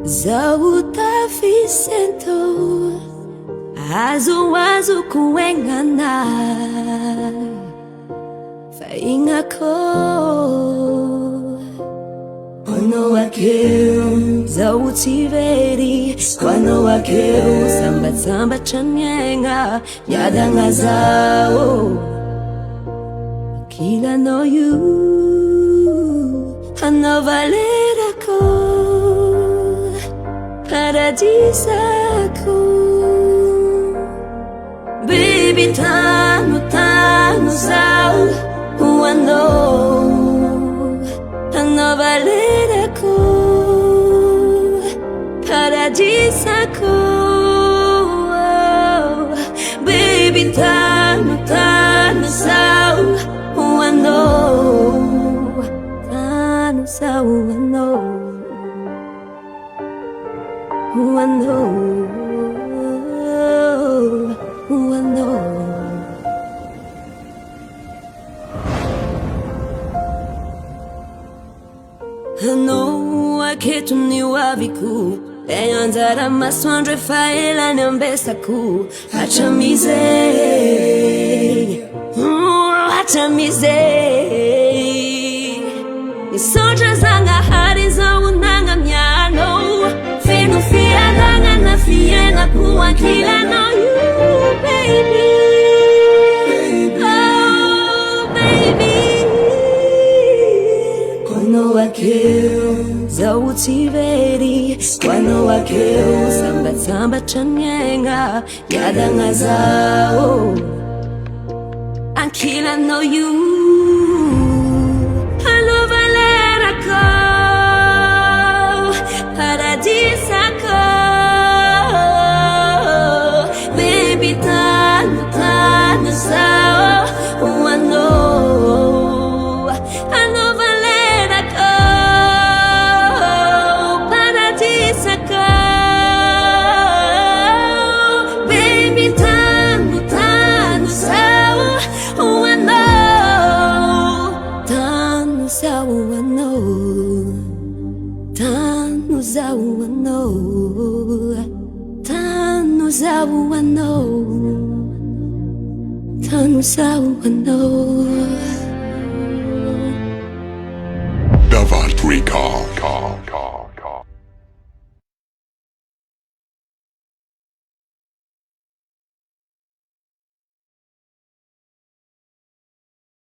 zaho tafisento azoazoko aignanahy fahignako anao akeo zaho tsy very anao akeo sambatsambatra miaigna miadagna zaho ankilanao io anao valerako Paradisako baby tanotano zaho anao valerako Paradisako baby tanotano zaho tano zaho anao aketo hoaviko ilay anjara masoandro niambesako hatramin'izay misaotra zagnahary zaho nagnamia feno fiadagnana fiainako ankilanao baby anao akeo zaho tsy very anao akeo sambatsambatra miaigna miadagna zaho ankilanao io anao valerako Paradisako baby tanotano zaho anao valerako Paradisako baby tanotano zaho tano zaho tano zaho Davartrika.